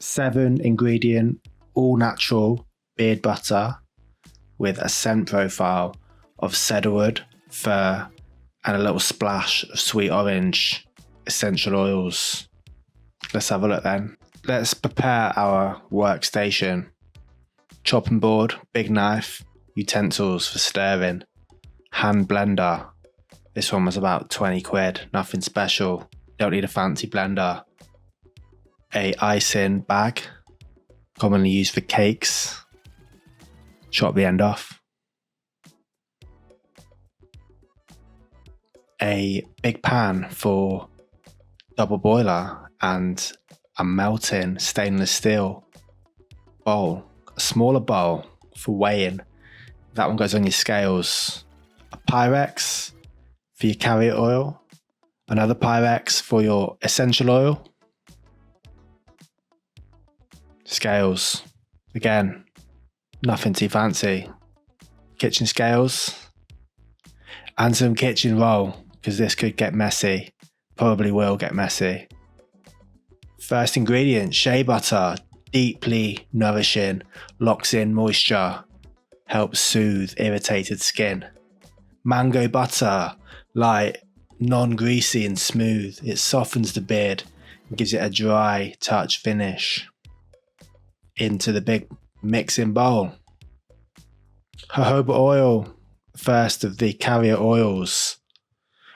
7 ingredient, all natural beard butter with a scent profile of cedarwood, fir, and a little splash of sweet orange essential oils. Let's have a look then. Let's prepare our workstation. Chopping board, big knife, utensils for stirring, hand blender. This one was about 20 quid, nothing special. Don't need a fancy blender. A icing bag, commonly used for cakes. Chop the end off. A big pan for double boiler and a melting stainless steel bowl. A smaller bowl for weighing. That one goes on your scales. A Pyrex for your carrier oil. Another Pyrex for your essential oil. Scales. Again, nothing too fancy. Kitchen scales. And some kitchen roll, because this could get messy. Probably will get messy. First ingredient, shea butter. Deeply nourishing, locks in moisture, helps soothe irritated skin. Mango butter, light, non-greasy and smooth. It softens the beard and gives it a dry touch finish. Into the big mixing bowl. Jojoba oil, first of the carrier oils,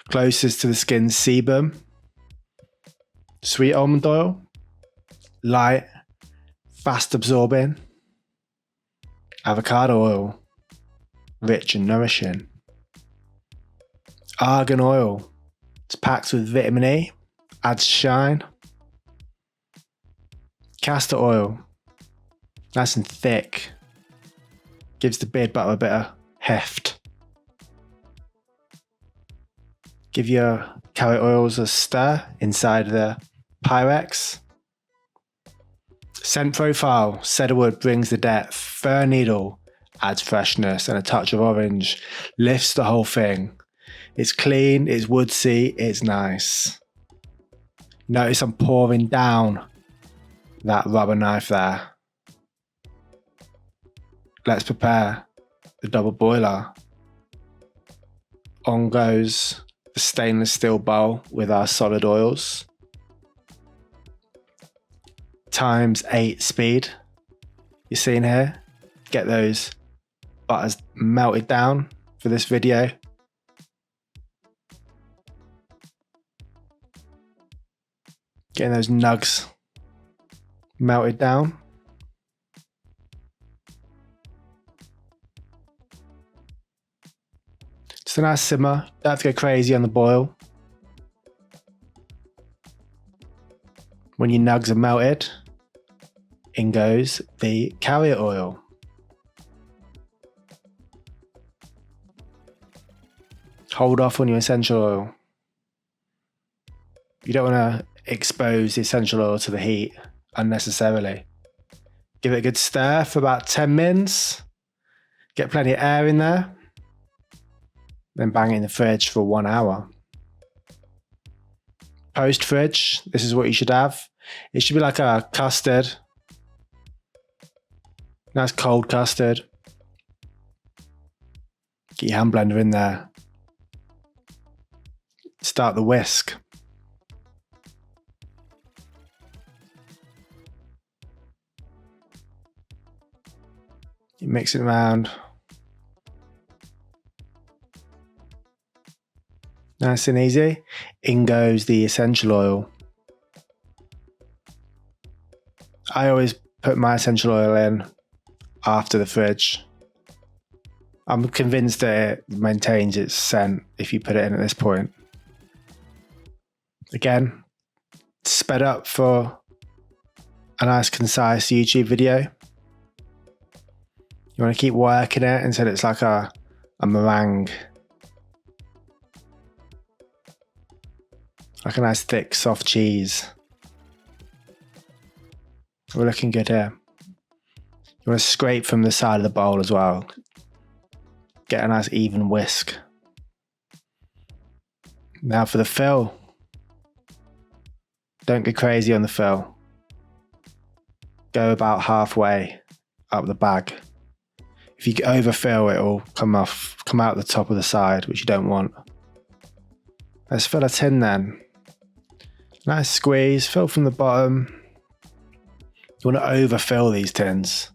closest to the skin's sebum. Sweet almond oil, light, fast absorbing. Avocado oil, rich and nourishing. Argan oil, it's packed with vitamin E, adds shine. Castor oil, nice and thick, gives the beard butter a bit of heft. Give your carrot oils a stir inside the Pyrex. Scent profile, cedarwood brings the depth. Fir Needle adds freshness and a touch of orange. Lifts the whole thing. It's clean, it's woodsy, it's nice. Notice I'm pouring down that rubber knife there. Let's prepare the double boiler. On goes the stainless steel bowl with our solid oils. ×8 speed. You're seeing here. Get those butters melted down for this video. Getting those nugs melted down. Just a nice simmer. Don't have to go crazy on the boil. When your nugs are melted, in goes the carrier oil. Hold off on your essential oil. You don't want to expose the essential oil to the heat unnecessarily. Give it a good stir for about 10 minutes. Get plenty of air in there. Then bang it in the fridge for 1 hour. Post fridge, this is what you should have. It should be like a custard. Nice cold custard. Get your hand blender in there. Start the whisk. You mix it around. Nice and easy. In goes the essential oil. I always put my essential oil in after the fridge. I'm convinced that it maintains its scent if you put it in at this point. Again, sped up for a nice concise YouTube video. You want to keep working it until it's like a meringue. Like a nice thick soft cheese. We're looking good here. You want to scrape from the side of the bowl as well. Get a nice even whisk. Now for the fill. Don't go crazy on the fill. go about halfway up the bag. If you overfill, it will come out the top of the side, which you don't want. Let's fill a tin then. Nice squeeze, fill from the bottom. You want to overfill these tins.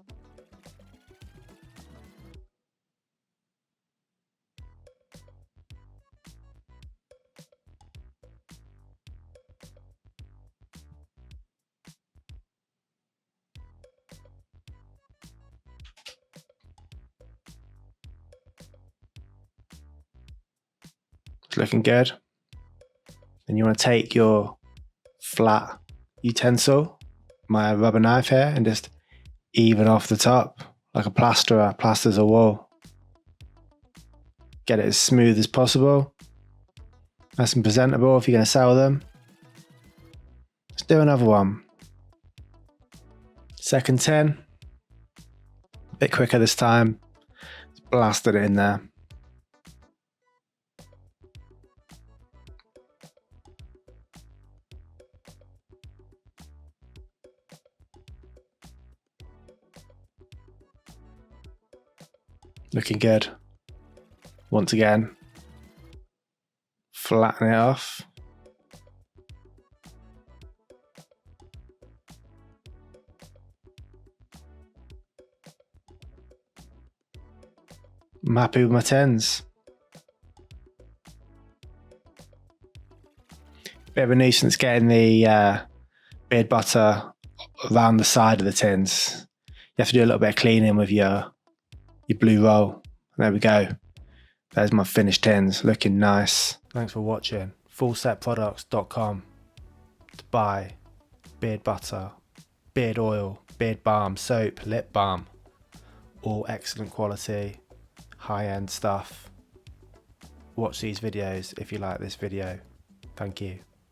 It's looking good. Then you want to take your flat utensil, my rubber knife here, and just even off the top like a plasterer plasters a wall. Get it as smooth as possible, nice and presentable if you're going to sell them. Let's do another one. Second tin, a bit quicker this time. Just blasted it in there. Looking good. Once again, flatten it off. I'm happy with my tins. Bit of a nuisance getting the beard butter around the side of the tins. You have to do a little bit of cleaning with your blue roll. There we go. There's my finished tins, looking nice. Thanks for watching. Fullsetproducts.com to buy beard butter, beard oil, beard balm, soap, lip balm. All excellent quality, high-end stuff. Watch these videos if you like this video. Thank you.